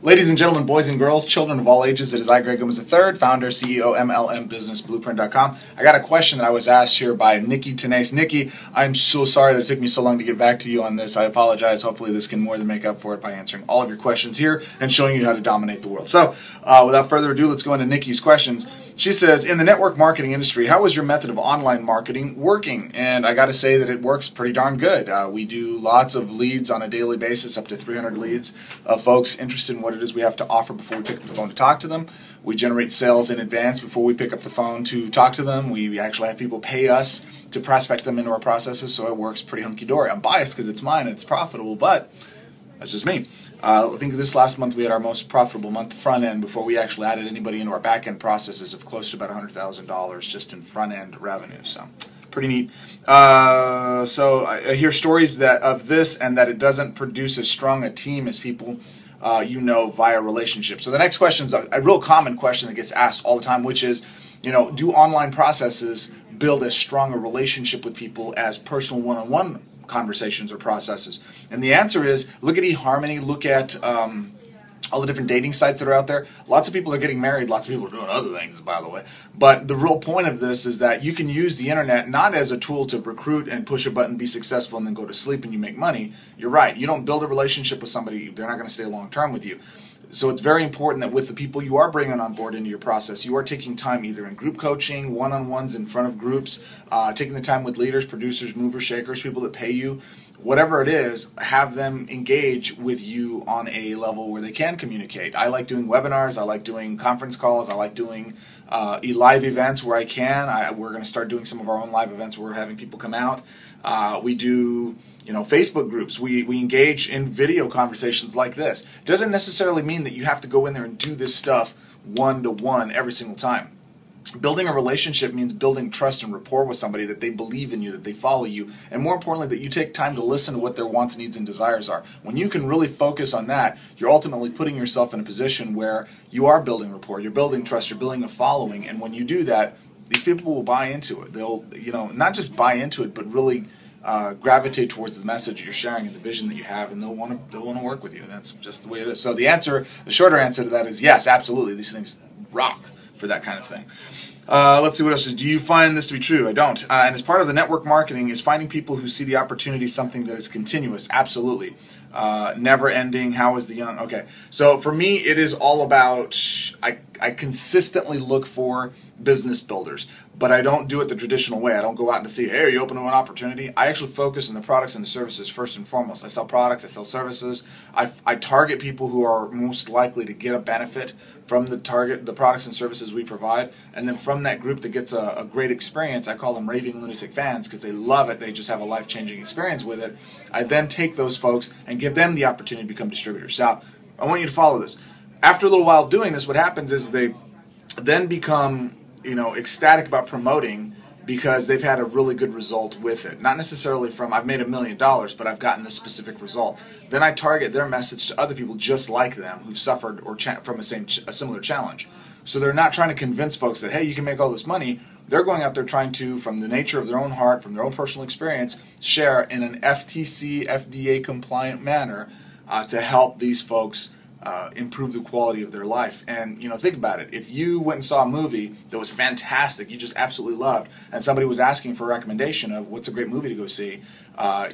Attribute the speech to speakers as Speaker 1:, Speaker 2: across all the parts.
Speaker 1: Ladies and gentlemen, boys and girls, children of all ages, it is I, Greg Gomez III, founder, CEO, MLM Business Blueprint.com. I got a question that I was asked here by Nikki Tenace. Nikki, I'm so sorry that it took me so long to get back to you on this. I apologize. Hopefully this can more than make up for it by answering all of your questions here and showing you how to dominate the world. So, without further ado, let's go into Nikki's questions. She says, in the network marketing industry, how is your method of online marketing working? And I got to say that it works pretty darn good. We do lots of leads on a daily basis, up to 300 leads of folks interested in what it is we have to offer before we pick up the phone to talk to them. We generate sales in advance before we pick up the phone to talk to them. We actually have people pay us to prospect them into our processes, so it works pretty hunky-dory. I'm biased because it's mine and it's profitable, but that's just me. I think this last month we had our most profitable month front end before we actually added anybody into our back end processes of close to about $100,000 just in front end revenue. So pretty neat. So I hear stories of this and that it doesn't produce as strong a team as people via relationships. So the next question is a real common question that gets asked all the time, which is, do online processes build as strong a relationship with people as personal one-on-one conversations or processes? And the answer is, look at eHarmony, look at all the different dating sites that are out there. Lots of people are getting married, lots of people are doing other things, by the way. But the real point of this is that you can use the internet not as a tool to recruit and push a button, be successful, and then go to sleep and you make money. You're right, you don't build a relationship with somebody, they're not going to stay long term with you. So it's very important that with the people you are bringing on board into your process, you are taking time either in group coaching, one-on-ones in front of groups, taking the time with leaders, producers, movers, shakers, people that pay you. Whatever it is, have them engage with you on a level where they can communicate. I like doing webinars, I like doing conference calls, I like doing live events where I can. We're going to start doing some of our own live events where we're having people come out. We do Facebook groups. We engage in video conversations like this. It doesn't necessarily mean that you have to go in there and do this stuff one-to-one every single time. Building a relationship means building trust and rapport with somebody, that they believe in you, that they follow you, and more importantly, that you take time to listen to what their wants, needs, and desires are. When you can really focus on that, you're ultimately putting yourself in a position where you are building rapport, you're building trust, you're building a following, and when you do that, these people will buy into it. They'll, not just buy into it, but really gravitate towards the message you're sharing and the vision that you have, and they'll want to work with you. And that's just the way it is. So the shorter answer to that is yes, absolutely. These things rock for that kind of thing. Let's see what else. Do you find this to be true? I don't. And as part of the network marketing is finding people who see the opportunity something that is continuous. Absolutely. Never ending. How is the young? Okay. So for me, it is all about, I consistently look for business builders, but I don't do it the traditional way. I don't go out and see, hey, are you open to an opportunity? I actually focus on the products and the services first and foremost. I sell products, I sell services. I target people who are most likely to get a benefit from the products and services we provide, and then from that group that gets a great experience, I call them raving lunatic fans because they love it, they just have a life-changing experience with it. I then take those folks and give them the opportunity to become distributors. Now, I want you to follow this. After a little while doing this, what happens is they then become ecstatic about promoting because they've had a really good result with it. Not necessarily from, I've made $1 million, but I've gotten this specific result. Then I target their message to other people just like them who've suffered or from a similar challenge. So they're not trying to convince folks that, hey, you can make all this money. They're going out there trying to, from the nature of their own heart, from their own personal experience, share in an FTC, FDA compliant manner to help these folks improve the quality of their life. And think about it. If you went and saw a movie that was fantastic, you just absolutely loved, and somebody was asking for a recommendation of what's a great movie to go see,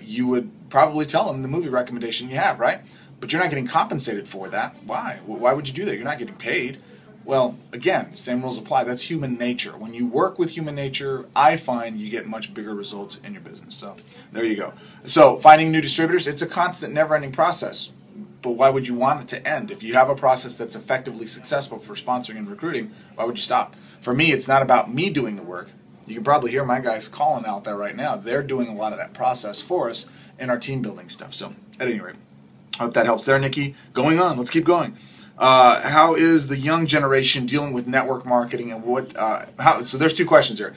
Speaker 1: you would probably tell them the movie recommendation you have, right? But you're not getting compensated for that. Why? Why would you do that? You're not getting paid. Well, again, same rules apply. That's human nature. When you work with human nature, I find you get much bigger results in your business. So there you go. So finding new distributors, it's a constant, never-ending process. But why would you want it to end? If you have a process that's effectively successful for sponsoring and recruiting, why would you stop? For me, it's not about me doing the work. You can probably hear my guys calling out there right now. They're doing a lot of that process for us in our team building stuff. So at any rate, I hope that helps there, Nikki. Going on, let's keep going. How is the young generation dealing with network marketing, and so there's two questions here.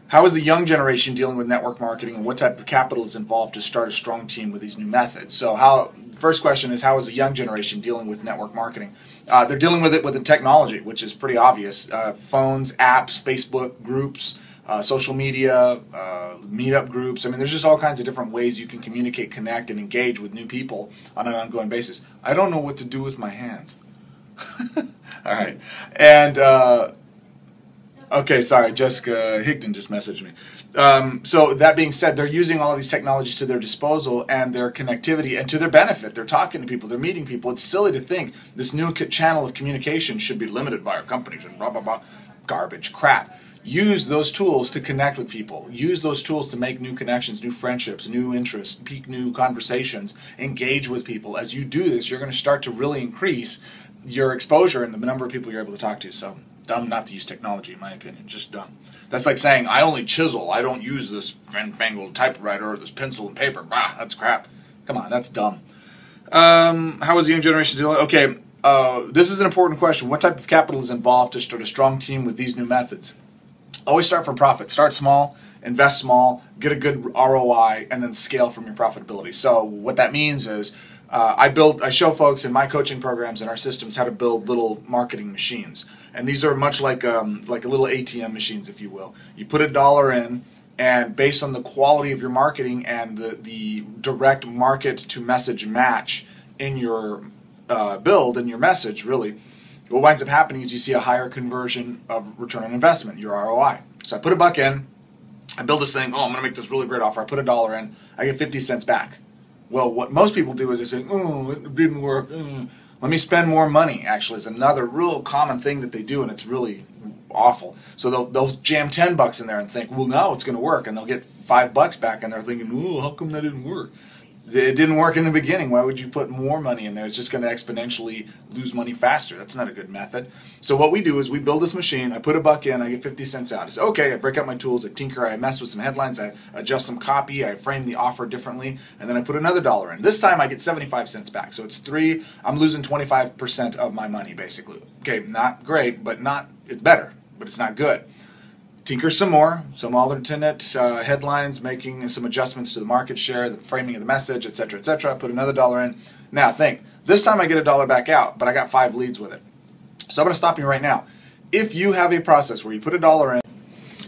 Speaker 1: How is the young generation dealing with network marketing, and what type of capital is involved to start a strong team with these new methods? So first question is, how is the young generation dealing with network marketing? They're dealing with it with the technology, which is pretty obvious. Phones, apps, Facebook groups, social media, meetup groups. I mean, there's just all kinds of different ways you can communicate, connect, and engage with new people on an ongoing basis. I don't know what to do with my hands. All right. And, okay, sorry, Jessica Higdon just messaged me. So that being said, they're using all of these technologies to their disposal and their connectivity and to their benefit. They're talking to people, they're meeting people. It's silly to think this new channel of communication should be limited by our companies and blah, blah, blah. Garbage, crap. Use those tools to connect with people. Use those tools to make new connections, new friendships, new interests, peak new conversations, engage with people. As you do this, you're going to start to really increase your exposure and the number of people you're able to talk to. So, dumb not to use technology, in my opinion. Just dumb. That's like saying, I only chisel. I don't use this fangled typewriter or this pencil and paper. Bah, that's crap. Come on, that's dumb. How is the young generation doing? Okay, this is an important question. What type of capital is involved to start a strong team with these new methods? Always start from profit. Start small, invest small, get a good ROI, and then scale from your profitability. So what that means is I show folks in my coaching programs and our systems how to build little marketing machines. And these are much like a little ATM machines, if you will. You put $1 in, and based on the quality of your marketing and the direct market to message match in your build and your message, really, what winds up happening is you see a higher conversion of return on investment, your ROI. So I put $1 in, I build this thing, oh, I'm going to make this really great offer. I put $1 in, I get 50 cents back. Well, what most people do is they say, oh, it didn't work. Let me spend more money, actually, is another real common thing that they do, and it's really awful. So they'll jam $10 in there and think, well, now it's going to work, and they'll get $5 back, and they're thinking, oh, how come that didn't work? It didn't work in the beginning. Why would you put more money in there? It's just going to exponentially lose money faster. That's not a good method. So what we do is we build this machine. I put $1 in. I get 50 cents out. I say, okay, I break out my tools. I tinker. I mess with some headlines. I adjust some copy. I frame the offer differently. And then I put another $1 in. This time I get 75 cents back. So it's 3. I'm losing 25% of my money, basically. Okay, not great, but it's better, but it's not good. Tinker some more, some alternate headlines, making some adjustments to the market share, the framing of the message, etc., etc. Put another $1 in. Now think, this time I get $1 back out, but I got 5 leads with it. So I'm going to stop you right now. If you have a process where you put $1 in,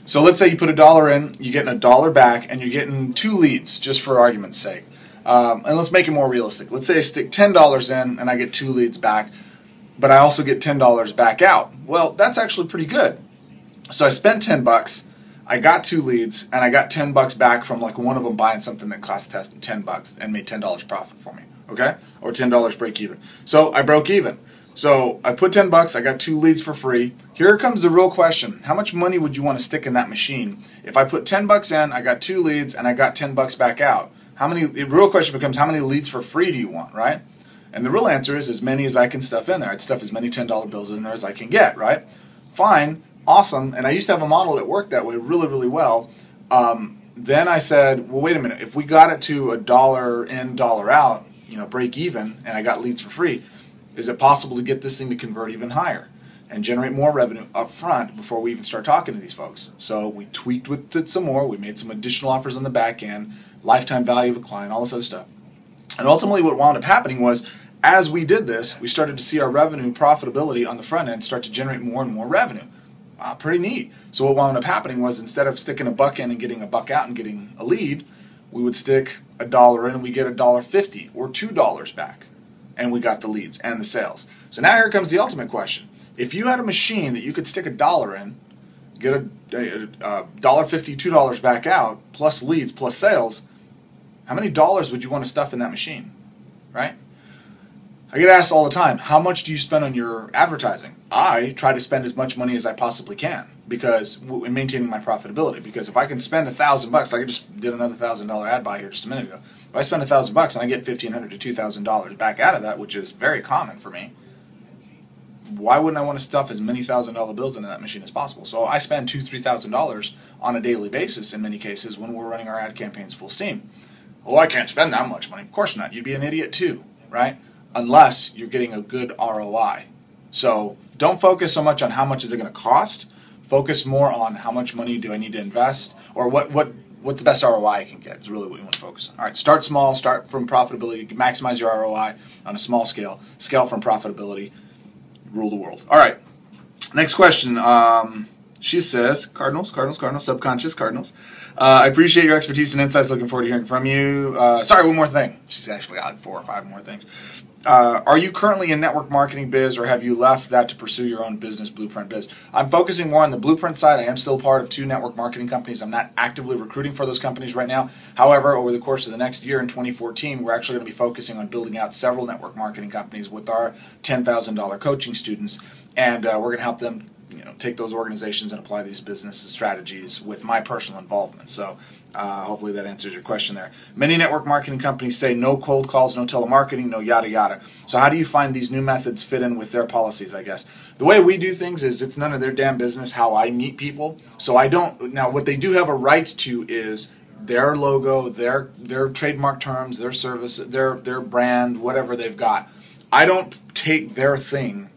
Speaker 1: so let's say you put $1 in, you're getting $1 back, and you're getting 2 leads, just for argument's sake. And let's make it more realistic. Let's say I stick $10 in, and I get 2 leads back, but I also get $10 back out. Well, that's actually pretty good. So I spent $10, I got 2 leads, and I got $10 back from like one of them buying something that cost $10 and made $10 profit for me, okay? Or $10 break even. So I broke even. So I put $10, I got 2 leads for free. Here comes the real question. How much money would you want to stick in that machine? If I put $10 in, I got 2 leads, and I got $10 back out. The real question becomes, how many leads for free do you want, right? And the real answer is as many as I can stuff in there. I'd stuff as many $10 bills in there as I can get, right? Fine. Awesome, and I used to have a model that worked that way really, really well. Then I said, well, wait a minute. If we got it to $1 in, $1 out, break even, and I got leads for free, is it possible to get this thing to convert even higher and generate more revenue up front before we even start talking to these folks? So we tweaked with it some more. We made some additional offers on the back end, lifetime value of a client, all this other stuff. And ultimately what wound up happening was, as we did this, we started to see our revenue profitability on the front end start to generate more and more revenue. Pretty neat. So what wound up happening was, instead of sticking $1 in and getting $1 out and getting a lead, we would stick $1 in and we get $1.50 or $2 back, and we got the leads and the sales. So now here comes the ultimate question. If you had a machine that you could stick $1 in, get $1.50, $2 back out, plus leads, plus sales, how many dollars would you want to stuff in that machine, right? I get asked all the time, how much do you spend on your advertising? I try to spend as much money as I possibly can, because in maintaining my profitability. Because if I can spend $1,000, like I just did another $1,000 ad buy here just a minute ago. If I spend $1,000 and I get $1,500 to $2,000 back out of that, which is very common for me, why wouldn't I want to stuff as many $1,000 bills into that machine as possible? So I spend $2,000, $3,000 on a daily basis in many cases when we're running our ad campaigns full steam. Oh, I can't spend that much money. Of course not. You'd be an idiot too, right? Unless you're getting a good ROI. So don't focus so much on how much is it going to cost. Focus more on how much money do I need to invest, or what's the best ROI I can get is really what you want to focus on. All right, start small, start from profitability, maximize your ROI on a small scale, scale from profitability, rule the world. All right, next question. She says, Cardinals, subconscious Cardinals. I appreciate your expertise and insights. Looking forward to hearing from you. Sorry, one more thing. She's actually got 4 or 5 more things. Are you currently in network marketing biz, or have you left that to pursue your own business blueprint biz? I'm focusing more on the blueprint side. I am still part of 2 network marketing companies. I'm not actively recruiting for those companies right now. However, over the course of the next year in 2014, we're actually going to be focusing on building out several network marketing companies with our $10,000 coaching students, and we're going to help them take those organizations and apply these business strategies with my personal involvement. So hopefully that answers your question there. Many network marketing companies say no cold calls, no telemarketing, no yada yada. So how do you find these new methods fit in with their policies, I guess? The way we do things is it's none of their damn business how I meet people. So I don't, now what they do have a right to is their logo, their trademark terms, their service, their brand, whatever they've got. I don't take their thing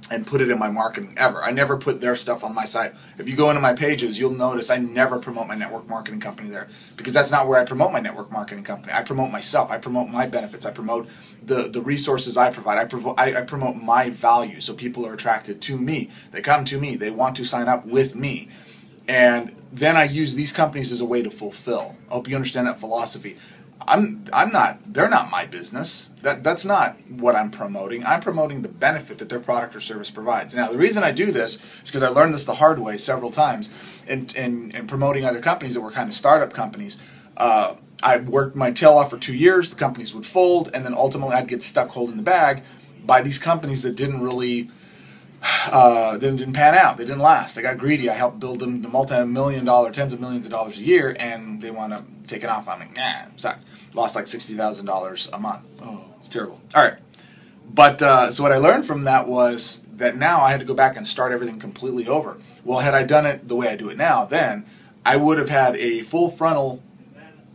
Speaker 1: and put it in my marketing ever. I never put their stuff on my site. If you go into my pages, you'll notice I never promote my network marketing company there, because that's not where I promote my network marketing company. I promote myself. I promote my benefits. I promote the resources I provide. I promote my value, so people are attracted to me. They come to me. They want to sign up with me. And then I use these companies as a way to fulfill. I hope you understand that philosophy. They're not my business. That's not what I'm promoting. I'm promoting the benefit that their product or service provides. Now, the reason I do this is because I learned this the hard way several times in promoting other companies that were kind of startup companies. I worked my tail off for 2 years. The companies would fold, and then ultimately I'd get stuck holding the bag by these companies that didn't really didn't pan out. They didn't last. They got greedy. I helped build them to multi-million-dollar, tens of millions of dollars a year, and they want to take it off on me. Nah, sucked. Lost like $60,000 a month. Oh, it's terrible. All right. But so what I learned from that was that now I had to go back and start everything completely over. Well, had I done it the way I do it now, then I would have had a full frontal,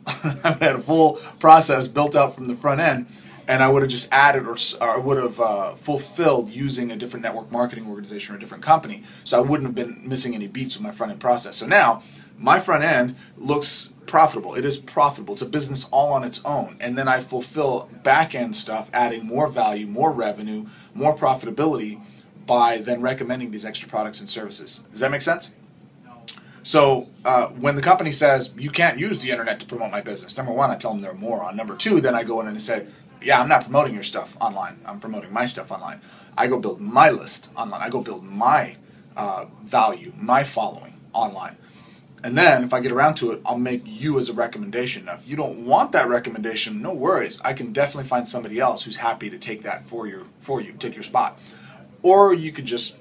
Speaker 1: I had a full process built out from the front end, and I would have just added or would have fulfilled using a different network marketing organization or a different company. So I wouldn't have been missing any beats with my front end process. So now my front end looks profitable. It is profitable. It's a business all on its own. And then I fulfill back end stuff, adding more value, more revenue, more profitability by then recommending these extra products and services. Does that make sense? So when the company says, you can't use the internet to promote my business, number one, I tell them they're a moron. Number two, then I go in and say, yeah, I'm not promoting your stuff online. I'm promoting my stuff online. I go build my list online. I go build my value, my following online. And then if I get around to it, I'll make you as a recommendation. Now, if you don't want that recommendation, no worries. I can definitely find somebody else who's happy to take that for you, take your spot. Or you could just,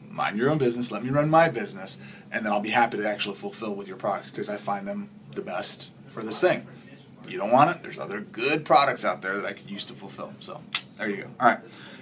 Speaker 1: mind your own business, let me run my business, and then I'll be happy to actually fulfill with your products because I find them the best for this thing. You don't want it? There's other good products out there that I could use to fulfill. So there you go. All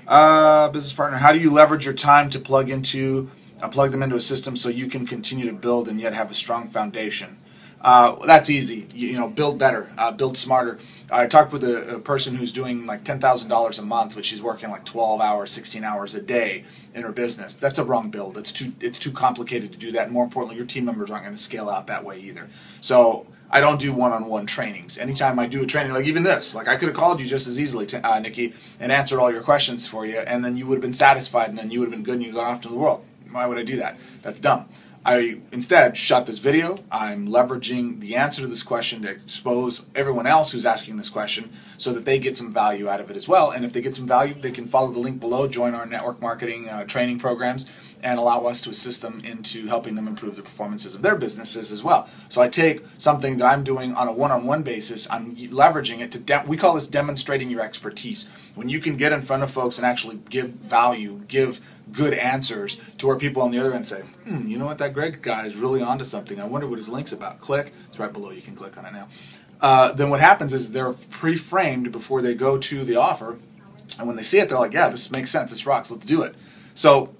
Speaker 1: right. Business partner, how do you leverage your time to plug them into a system so you can continue to build and yet have a strong foundation? That's easy. Build better, build smarter. I talked with a person who's doing like $10,000 a month, but she's working like 12 hours, 16 hours a day in her business. That's a wrong build. It's too complicated to do that. And more importantly, your team members aren't going to scale out that way either. So I don't do one-on-one trainings. Anytime I do a training, like even this, like I could have called you just as easily, Nikki, and answered all your questions for you, and then you would have been satisfied, and then you would have been good, and you got off to the world. Why would I do that? That's dumb. I instead shot this video. I'm leveraging the answer to this question to expose everyone else who's asking this question so that they get some value out of it as well. And if they get some value, they can follow the link below, join our network marketing training programs, and allow us to assist them into helping them improve the performances of their businesses as well. So I take something that I'm doing on a one-on-one basis, I'm leveraging it to, we call this demonstrating your expertise. When you can get in front of folks and actually give value, give good answers to where people on the other end say, you know what, that Greg guy is really onto something. I wonder what his link's about. Click. It's right below. You can click on it now. Then what happens is they're pre-framed before they go to the offer. And when they see it, they're like, yeah, this makes sense. This rocks. Let's do it. So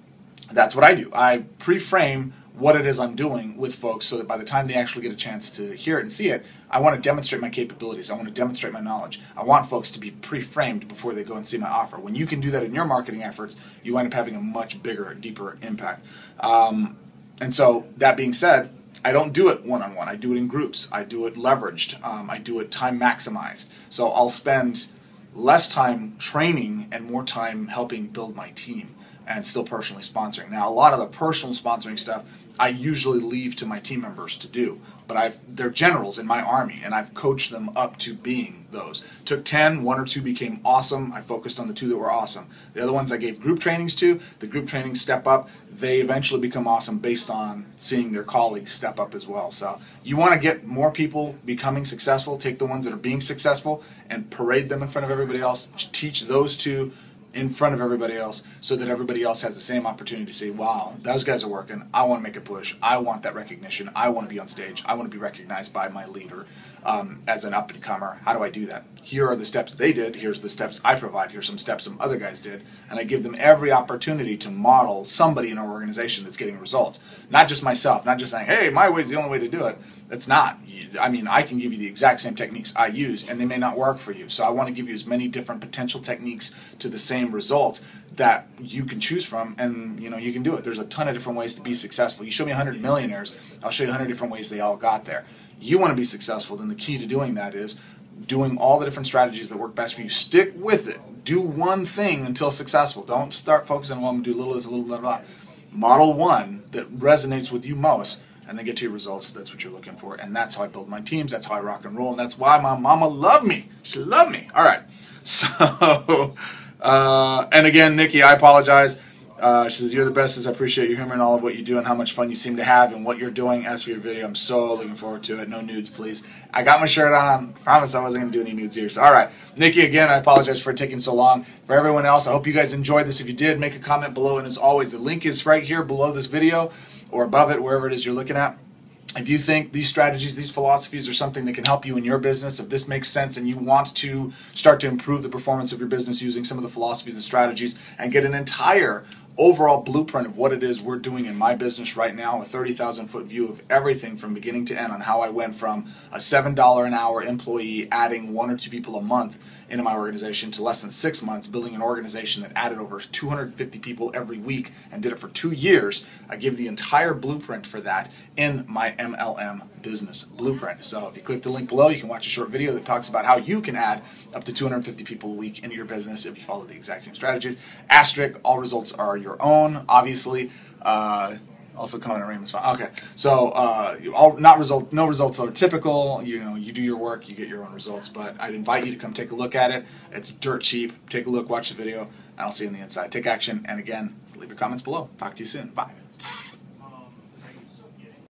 Speaker 1: that's what I do. I pre-frame what it is I'm doing with folks so that by the time they actually get a chance to hear it and see it, I want to demonstrate my capabilities. I want to demonstrate my knowledge. I want folks to be pre-framed before they go and see my offer. When you can do that in your marketing efforts, you end up having a much bigger, deeper impact. And so that being said, I don't do it one-on-one. I do it in groups. I do it leveraged. I do it time maximized. So I'll spend less time training and more time helping build my team. and still personally sponsoring. Now, a lot of the personal sponsoring stuff I usually leave to my team members to do, but they're generals in my army, and I've coached them up to being those. Took 10, 1 or 2 became awesome. I focused on the 2 that were awesome. The other ones I gave group trainings to. The group trainings step up. They eventually become awesome based on seeing their colleagues step up as well. So you want to get more people becoming successful. Take the ones that are being successful and parade them in front of everybody else. Teach those 2 in front of everybody else so that everybody else has the same opportunity to say, wow, those guys are working. I want to make a push. I want that recognition. I want to be on stage. I want to be recognized by my leader as an up-and-comer. How do I do that? Here are the steps they did. Here's the steps I provide. Here's some steps some other guys did. And I give them every opportunity to model somebody in our organization that's getting results. Not just myself. Not just saying, hey, my way is the only way to do it. It's not. I mean, I can give you the exact same techniques I use, and they may not work for you. So I want to give you as many different potential techniques to the same result that you can choose from, and you can do it. There's a ton of different ways to be successful. You show me 100 millionaires, I'll show you 100 different ways they all got there. You want to be successful, then the key to doing that is doing all the different strategies that work best for you. Stick with it. Do one thing until successful. Don't start focusing on, well, I'm going to do a little of this, a little blah, blah, blah. Model one that resonates with you most, and then get to your results. That's what you're looking for, and that's how I build my teams. That's how I rock and roll, and that's why my mama loved me. She loved me. All right. So, and again, Nikki, I apologize. She says, you're the best. I appreciate your humor and all of what you do and how much fun you seem to have and what you're doing. As for your video, I'm so looking forward to it. No nudes, please. I got my shirt on. Promise I wasn't going to do any nudes here. So, all right. Nikki, again, I apologize for taking so long. For everyone else, I hope you guys enjoyed this. If you did, make a comment below. And as always, the link is right here below this video or above it, wherever it is you're looking at. If you think these strategies, these philosophies are something that can help you in your business, if this makes sense and you want to start to improve the performance of your business using some of the philosophies and strategies and get an entire overall blueprint of what it is we're doing in my business right now, a 30,000-foot view of everything from beginning to end on how I went from a $7 an hour employee adding 1 or 2 people a month into my organization to less than 6 months building an organization that added over 250 people every week and did it for 2 years. I give the entire blueprint for that in my MLM business blueprint. So if you click the link below, you can watch a short video that talks about how you can add up to 250 people a week into your business if you follow the exact same strategies. Asterisk, all results are your own, obviously. Also comment on Raymond's fine. Okay, so no results are typical. You do your work, you get your own results. But I'd invite you to come take a look at it. It's dirt cheap. Take a look, watch the video, and I'll see you on the inside. Take action, and again, leave your comments below. Talk to you soon. Bye.